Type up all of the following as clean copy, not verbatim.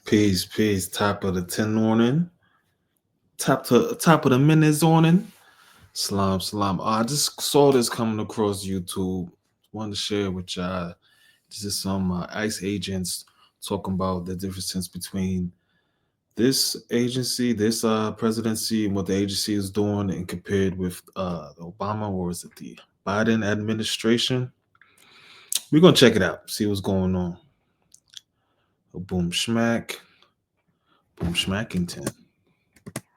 Peace, peace. Top of the 10 morning. Top of the minutes morning. Salam, salam. I just saw this coming across YouTube. Wanted to share with y'all. This is some ICE agents talking about the differences between this agency, this presidency, and what the agency is doing, and compared with the Obama or is it the Biden administration. We're gonna check it out, see what's going on. Boom schmack, boom schmackington.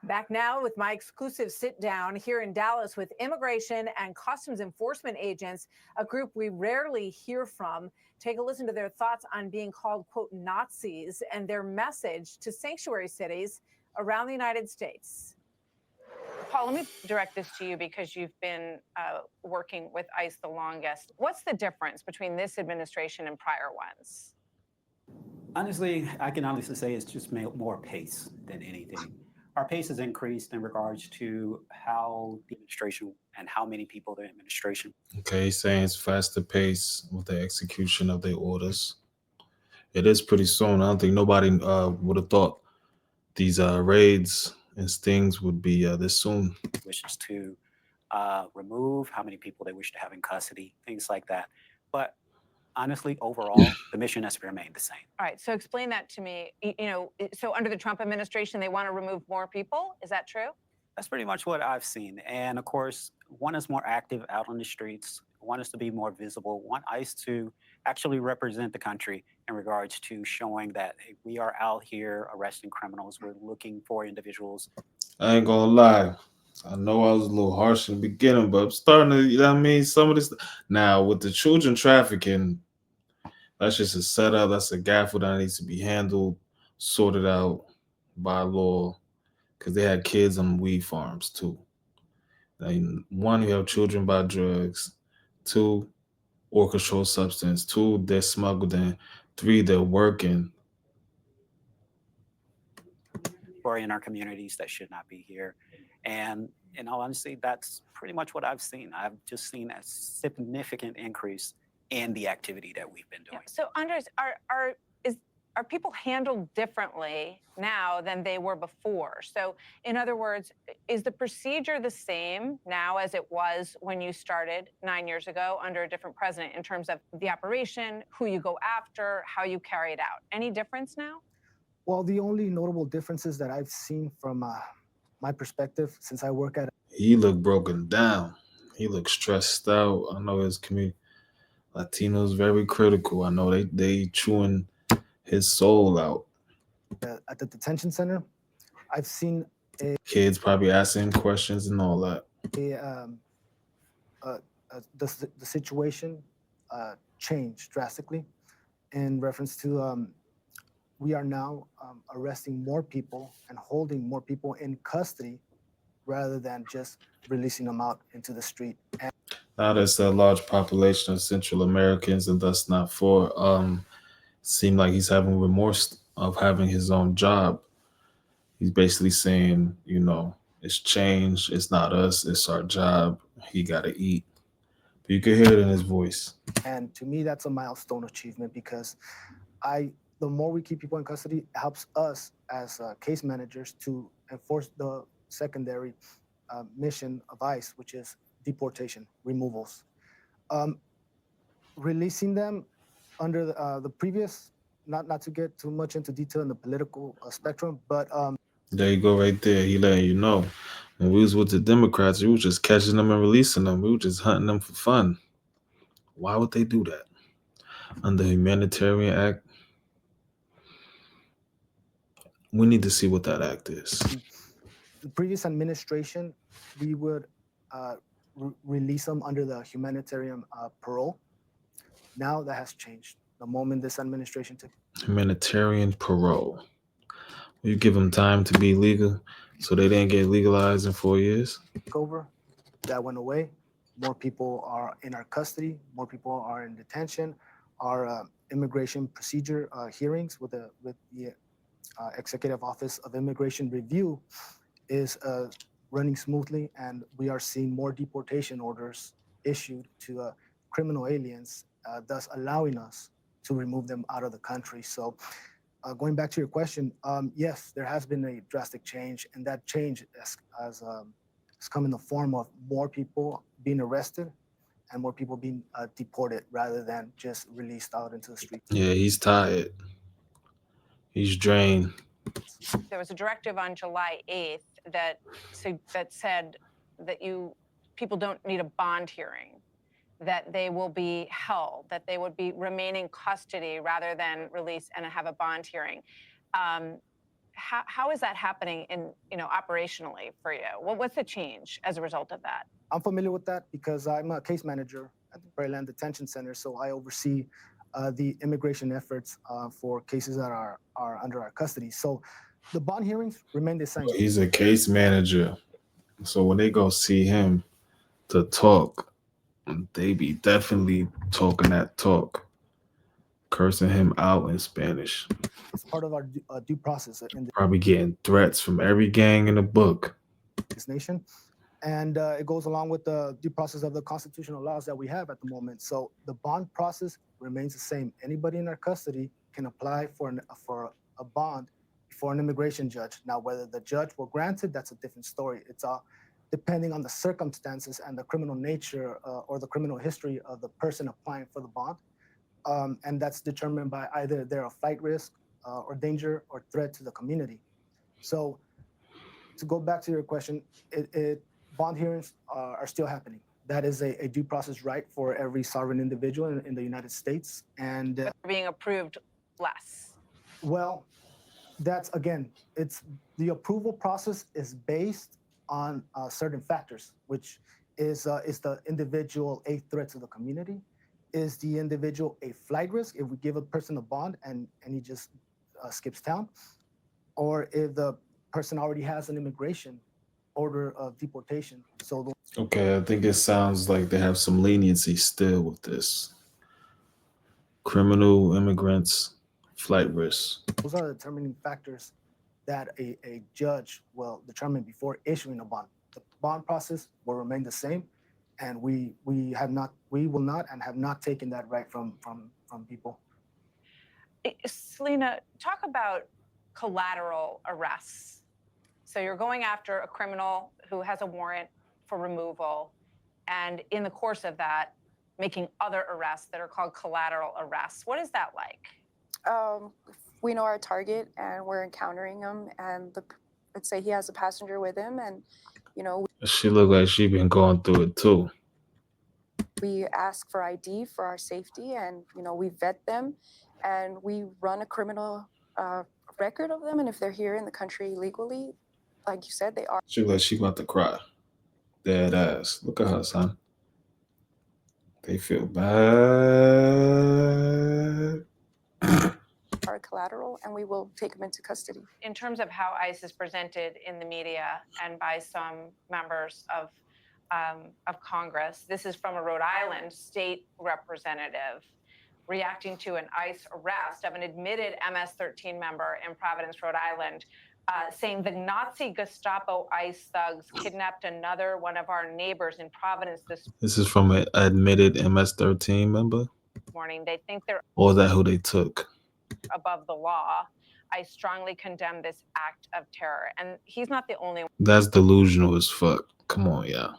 Back now with my exclusive sit down here in Dallas with immigration and customs enforcement agents, a group we rarely hear from. Take a listen to their thoughts on being called, quote, Nazis and their message to sanctuary cities around the United States. Paul, let me direct this to you because you've been working with ICE the longest. What's the difference between this administration and prior ones? Honestly, I can honestly say it's just more pace than anything. Our pace has increased in regards to how the administration and how many people the administration. Okay, he's saying it's faster pace with the execution of their orders. It is pretty soon. I don't think nobody would have thought these raids and stings would be this soon. Wishes to remove, how many people they wish to have in custody, things like that. But honestly, overall, the mission has remained the same. All right, so explain that to me. So under the Trump administration, they want to remove more people. Is that true? That's pretty much what I've seen. And of course, one is more active out on the streets. One is to be more visible. One ICE to actually represent the country in regards to showing that hey, we are out here arresting criminals. We're looking for individuals. I ain't gonna lie. I know I was a little harsh in the beginning, but I'm starting to, you know what I mean? Some of this now with the children trafficking, that's just a setup. That's a gaffle that needs to be handled, sorted out by law, because they had kids on weed farms too. Like, one, you have children by drugs. Two, or controlled substance. Two, they're smuggled in. Three, they're working. Or in our communities that should not be here. And in all honesty, that's pretty much what I've seen. I've just seen a significant increase in the activity that we've been doing. Yeah. So, Andres, are people handled differently now than they were before? So, in other words, is the procedure the same now as it was when you started 9 years ago under a different president in terms of the operation, who you go after, how you carry it out? Any difference now? Well, the only notable differences that I've seen from my perspective since I work at. He looked broken down. He looked stressed out. I know his community, Latinos, very critical. I know they chewing his soul out. At the detention center, I've seen Kids probably asking questions and all that. The situation changed drastically in reference to we are now arresting more people and holding more people in custody rather than just releasing them out into the street. And now there's a large population of Central Americans and thus not for. Seem like he's having remorse of having his own job. He's basically saying, it's changed. It's not us. It's our job. He got to eat. But you can hear it in his voice. And to me, that's a milestone achievement because the more we keep people in custody, it helps us as case managers to enforce the secondary mission of ICE, which is deportation, removals. Releasing them under the previous, not to get too much into detail in the political spectrum, but there you go, right there. He letting you know. When we was with the Democrats, we were just catching them and releasing them. We were just hunting them for fun. Why would they do that? Under Humanitarian Act, we need to see what that act is. The previous administration, we would release them under the humanitarian parole. Now that has changed. The moment this administration took humanitarian parole, you give them time to be legal, so they didn't get legalized in 4 years. Over, that went away. More people are in our custody. More people are in detention. Our immigration procedure hearings with the Executive Office of Immigration Review is running smoothly, and we are seeing more deportation orders issued to criminal aliens, thus allowing us to remove them out of the country. So Going back to your question, yes, there has been a drastic change, and that change has come in the form of more people being arrested and more people being deported rather than just released out into the streets. Yeah, he's tired. He's drained. There was a directive on July 8th that said that people don't need a bond hearing, that they will be held, that they would be remain in custody rather than release and have a bond hearing. How is that happening operationally for you? What's the change as a result of that? I'm familiar with that because I'm a case manager at the Prairie Land Detention Center, so I oversee the immigration efforts for cases that are under our custody. So the bond hearings remain the same. He's a case manager. So when they go see him to talk, they be definitely talking that talk, cursing him out in Spanish. It's part of our due process in Probably getting threats from every gang in the book. this nation. And it goes along with the due process of the constitutional laws that we have at the moment. So the bond process remains the same. Anybody in our custody can apply for a bond before an immigration judge. Now, whether the judge will grant it, that's a different story. It's depending on the circumstances and the criminal nature or the criminal history of the person applying for the bond. And that's determined by either they're a flight risk or danger or threat to the community. So to go back to your question, bond hearings are still happening. That is a due process right for every sovereign individual in the United States. And being approved less. Well, that's again, it's the approval process is based on certain factors, which is the individual a threat to the community? Is the individual a flight risk if we give a person a bond and he just skips town? Or if the person already has an immigration order of deportation. So Okay, I think it sounds like they have some leniency still with this. Criminal immigrants, flight risks. those are the determining factors that a judge will determine before issuing a bond. The bond process will remain the same, and we will not and have not taken that right from people. Selena, talk about collateral arrests. So you're going after a criminal who has a warrant for removal, and in the course of that, making other arrests that are called collateral arrests. What is that like? We know our target and we're encountering him, and let's say he has a passenger with him, and She look like she been going through it too. we ask for ID for our safety, and we vet them, and we run a criminal record of them, and if they're here in the country legally, like you said, they are. She look like she about to cry. Dead ass. Look at her, son. They feel bad. Our collateral, and we will take them into custody. In terms of how ICE is presented in the media and by some members of Congress, this is from a Rhode Island state representative reacting to an ICE arrest of an admitted MS-13 member in Providence, Rhode Island, saying the Nazi Gestapo ICE thugs kidnapped another one of our neighbors in Providence This is from an admitted MS-13 member? morning. They think they're Or is that who they took? above the law. I strongly condemn this act of terror. And he's not the only one. That's delusional as fuck. Come on, y'all.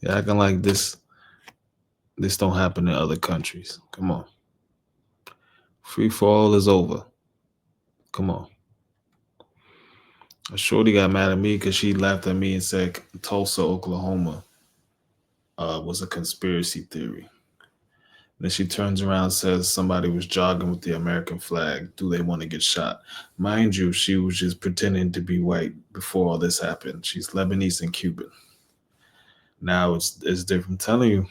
You're acting like this don't happen in other countries. Come on. Free for all is over. Come on. A shorty got mad at me because she laughed at me and said Tulsa, Oklahoma was a conspiracy theory. Then she turns around and says somebody was jogging with the American flag. Do they want to get shot? Mind you, she was just pretending to be white before all this happened. She's Lebanese and Cuban. Now it's different. I'm telling you,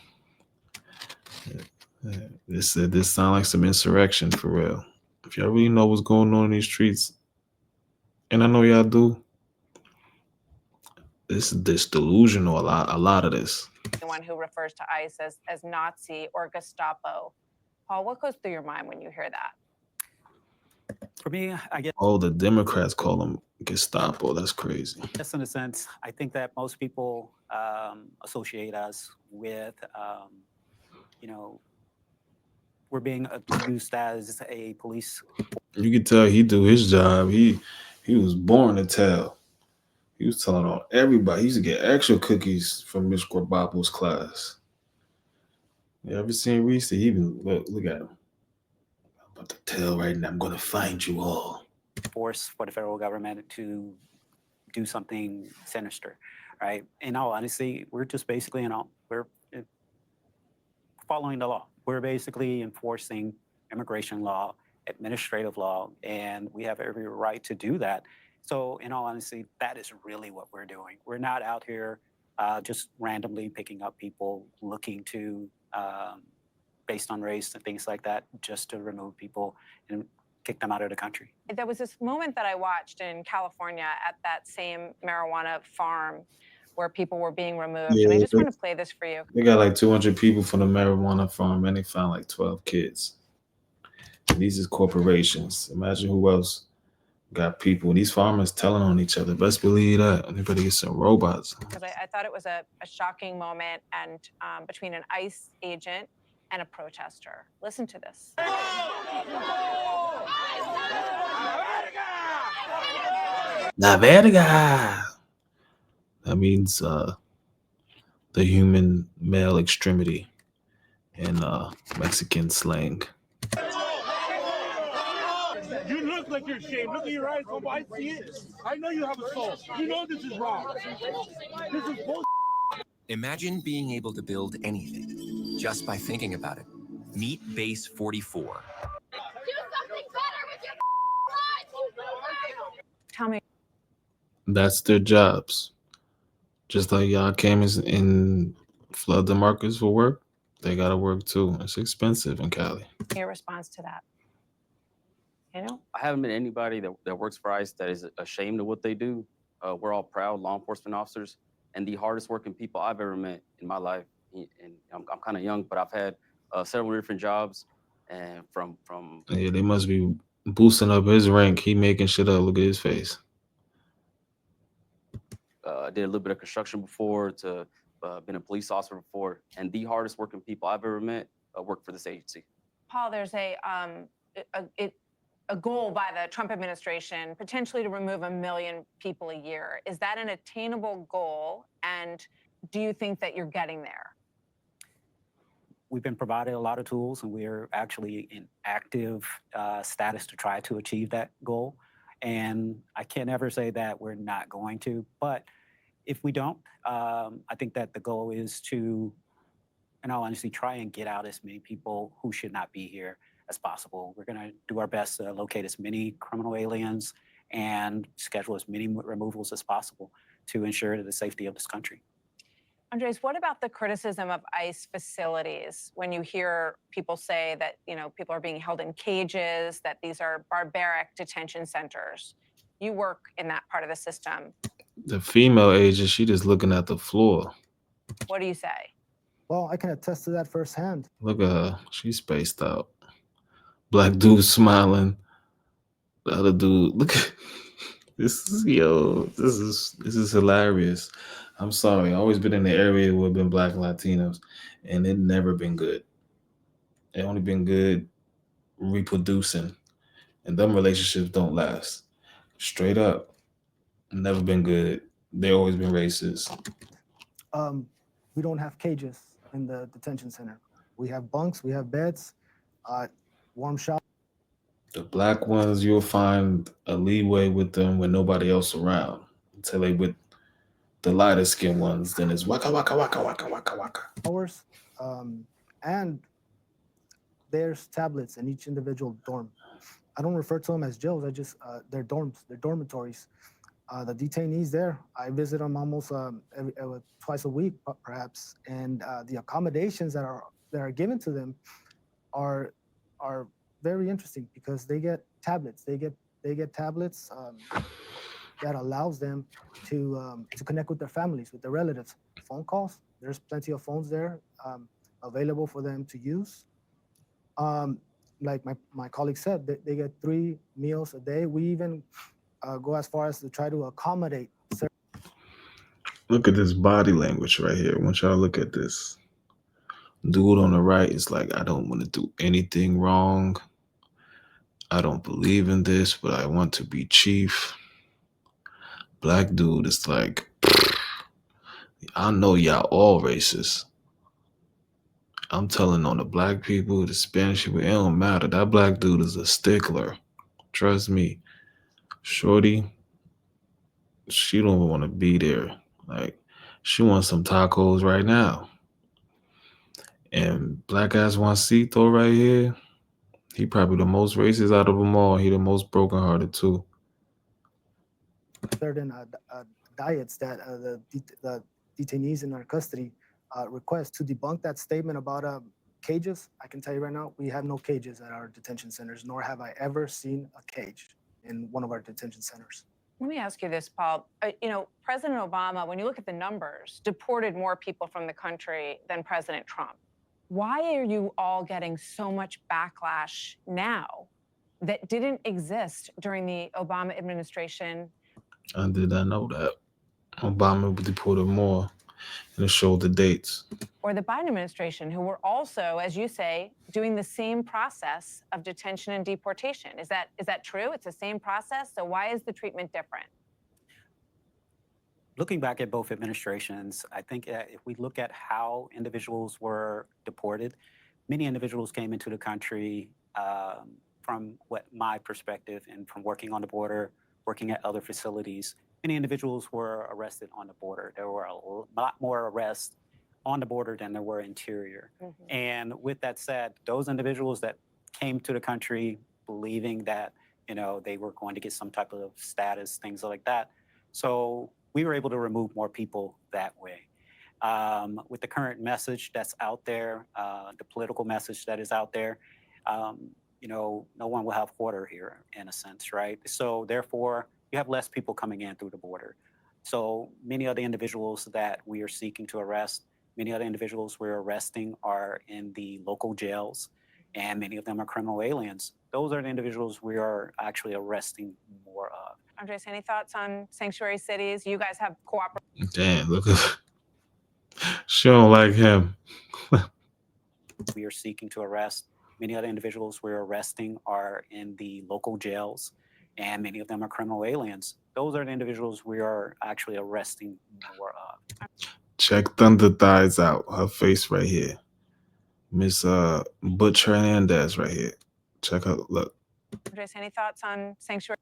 this sounds like some insurrection for real. If y'all really know what's going on in these streets, and I know y'all do, this delusional. A lot of this. One who refers to ICE as Nazi or Gestapo. Paul, what goes through your mind when you hear that? For me, I guess. Oh, the Democrats call them Gestapo. That's crazy. Just in a sense, I think that most people associate us with, we're being used as a police. You can tell he do his job. He was born to tell. He was telling on everybody. He used to get extra cookies from Miss Gorbabo's class. You ever seen Reese? He even look at him. I'm about to tell right now. I'm gonna find you all. Force for the federal government to do something sinister, right? In all honesty, we're just basically, we're following the law. We're basically enforcing immigration law, administrative law, and we have every right to do that. So, in all honesty, that is really what we're doing. We're not out here just randomly picking up people looking to, based on race and things like that, just to remove people and kick them out of the country. There was this moment that I watched in California at that same marijuana farm where people were being removed. And I just want to play this for you. They got like 200 people from the marijuana farm, and they found like 12 kids. And these is corporations. Imagine who else got people. These farmers telling on each other. Best believe that. And they better get some robots. Because I thought it was a shocking moment and between an ICE agent and a protester. Listen to this. La verga. That means the human male extremity in Mexican slang. You look like you're ashamed. Look at your eyes, Combo. I see it. I know you have a soul. You know this is wrong. This is bullshit. Imagine being able to build anything just by thinking about it. Meet Base 44. Do something better with your life. Tell me. That's their jobs. Just like y'all came and flood the markets for work, they gotta work too. It's expensive in Cali. Your response to that? You know? I haven't met anybody that works for ICE that is ashamed of what they do. We're all proud law enforcement officers and the hardest working people I've ever met in my life. And I'm kind of young, but I've had several different jobs, and from Yeah, they must be boosting up his rank. He making shit up. Look at his face. I did a little bit of construction before, to been a police officer before, and the hardest working people I've ever met work for this agency. Paul, there's a goal by the Trump administration potentially to remove 1 million people a year. Is that an attainable goal? And do you think that you're getting there? We've been provided a lot of tools, and we're actually in active status to try to achieve that goal. And I can't ever say that we're not going to, but if we don't, I think that the goal is to, in all honesty, try and get out as many people who should not be here as possible. We're going to do our best to locate as many criminal aliens and schedule as many removals as possible to ensure the safety of this country. Andres, what about the criticism of ICE facilities when you hear people say that, people are being held in cages, that these are barbaric detention centers? You work in that part of the system. The female agent, she just looking at the floor. What do you say? Well, I can attest to that firsthand. Look at her. She's spaced out. Black dude smiling. The other dude, look at this is hilarious. I'm sorry. I've always been in the area where been Black and Latinos, and it never been good. It only been good reproducing, and them relationships don't last. Straight up, never been good. They always been racist. We don't have cages in the detention center. We have bunks, we have beds, warm showers. The black ones, you'll find a leeway with them when nobody else around. Until they with the lighter skinned ones, then it's waka waka waka waka waka waka. And there's tablets in each individual dorm. I don't refer to them as jails. They're dorms, they're dormitories. The detainees there, I visit them almost twice a week, perhaps. And the accommodations that are given to them are very interesting because they get tablets. They get tablets that allows them to connect with their families, with their relatives. Phone calls. There's plenty of phones there available for them to use. Like my colleague said, they get 3 meals a day. We even go as far as to try to accommodate. Look at this body language right here. I want y'all to look at this. Dude on the right is like, I don't want to do anything wrong. I don't believe in this, but I want to be chief. Black dude is like, I know y'all all racist. I'm telling on the black people, the Spanish people, it don't matter. That black dude is a stickler. Trust me. Shorty, she don't want to be there. Like, she wants some tacos right now. And black ass Juancito right here, he probably the most racist out of them all. He the most brokenhearted too. certain diets that the detainees in our custody request. To debunk that statement about cages, I can tell you right now, we have no cages at our detention centers, nor have I ever seen a cage in one of our detention centers. Let me ask you this, Paul. President Obama, when you look at the numbers, deported more people from the country than President Trump. Why are you all getting so much backlash now that didn't exist during the Obama administration? I did not know that. Obama deported more, and it showed the dates. Or the Biden administration, who were also, as you say, doing the same process of detention and deportation. Is that true? It's the same process. So why is the treatment different? Looking back at both administrations, I think if we look at how individuals were deported, many individuals came into the country from what my perspective and from working on the border, working at other facilities, many individuals were arrested on the border. There were a lot more arrests on the border than there were interior. Mm-hmm. And with that said, those individuals that came to the country believing that, they were going to get some type of status, things like that. So we were able to remove more people that way. With the current message that's out there, the political message that is out there, no one will have quarter here in a sense, right? So therefore, you have less people coming in through the border. So many of the individuals that we are seeking to arrest, many of the individuals we're arresting are in the local jails, and many of them are criminal aliens. Those are the individuals we are actually arresting more of. Andres, any thoughts on sanctuary cities? You guys have cooperation. Damn, look at she don't like him. We are seeking to arrest. Many other individuals we're arresting are in the local jails, and many of them are criminal aliens. Those are the individuals we are actually arresting more of. Check Thunder Thighs out. Her face right here. Miss Butch Hernandez right here. Check her. Look. Andres, any thoughts on sanctuary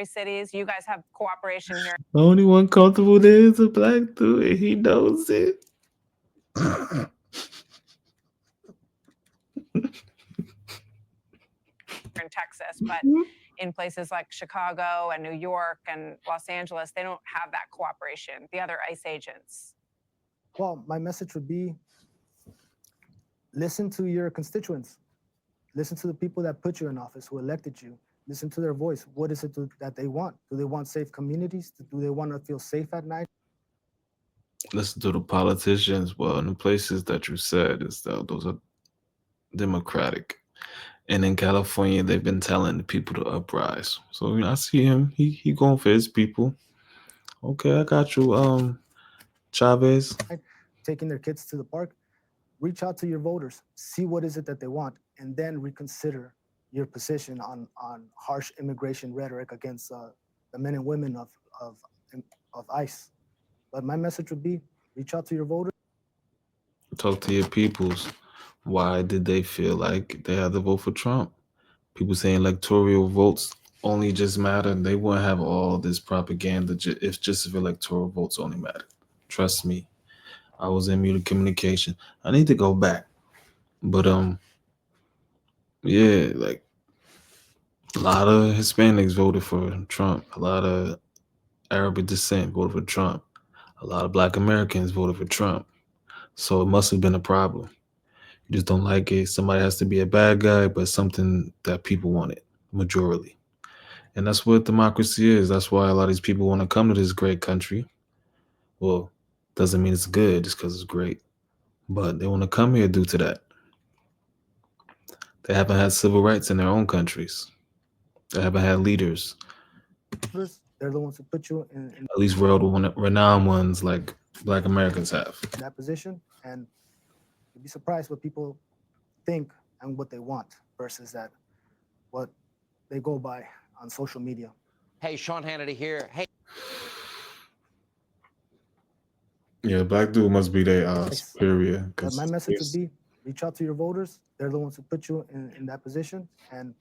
cities? You guys have cooperation here. The only one comfortable there is a black dude, and he knows it. In Texas, but in places like Chicago and New York and Los Angeles, they don't have that cooperation, the other ICE agents. Well, my message would be, listen to your constituents. Listen to the people that put you in office, who elected you. Listen to their voice. What is it that they want? Do they want safe communities? Do they want to feel safe at night? Listen to the politicians. Well, in the places that you said, those are Democratic. And in California, they've been telling the people to uprise. So I see him. He going for his people. Okay, I got you, Chavez. Taking their kids to the park. Reach out to your voters. See what is it that they want, and then reconsider your position on harsh immigration rhetoric against the men and women of ICE. But my message would be, reach out to your voters. Talk to your peoples. Why did they feel like they had to vote for Trump? People saying electoral votes only just matter. They wouldn't have all this propaganda if electoral votes only mattered. Trust me. I was in muted communication. I need to go back. But yeah, like a lot of Hispanics voted for Trump. A lot of Arabic descent voted for Trump. A lot of Black Americans voted for Trump. So it must have been a problem. You just don't like it. Somebody has to be a bad guy, but something that people wanted, majority. And that's what democracy is. That's why a lot of these people want to come to this great country. Well, doesn't mean it's good just because it's great. But they want to come here due to that. They haven't had civil rights in their own countries. They haven't had leaders. they're the ones who put you in At least renowned ones like Black Americans have. that position, and you'd be surprised what people think and what they want versus that what they go by on social media. Hey, Sean Hannity here. Hey. Yeah, black dude must be their superior. But my message would be reach out to your voters. They're the ones who put you in that position, and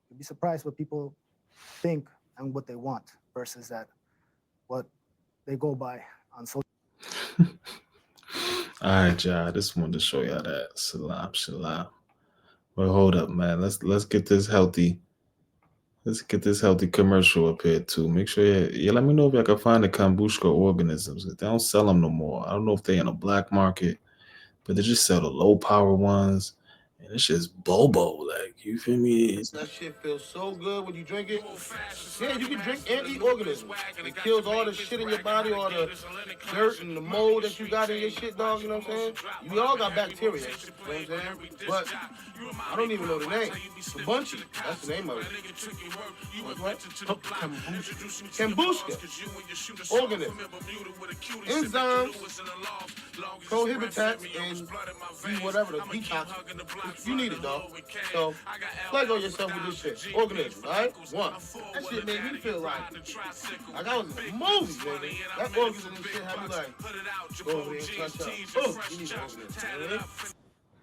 you'd be surprised what people think and what they want versus that what they go by on social. All right, y'all. I just wanted to show y'all that. Salam. Well, hold up, man. Let's get this healthy. Let's get this healthy commercial up here too. Make sure you let me know if y'all can find the kombucha organisms. They don't sell them no more. I don't know if they're in a black market, but they just sell the low power ones, and it's just bobo. Like, you feel me? That shit feels so good when you drink it. Yeah, you can drink and eat organisms. It kills all the shit in your body, all the dirt and the mold that you got in your shit, dog. You know what I'm saying? We all got bacteria. You know what I'm saying? But I don't even know the name. Kombucha. That's the name of it. What? Kombucha. Organism. Enzymes. Prohibitats and whatever the detox. You need it, dog. So, plug on yourself with this shit. Organism, alright? One. That shit made me feel like I was in a movie, baby. That organism and shit had me like, go over there and touch up. Oh, you need an organism.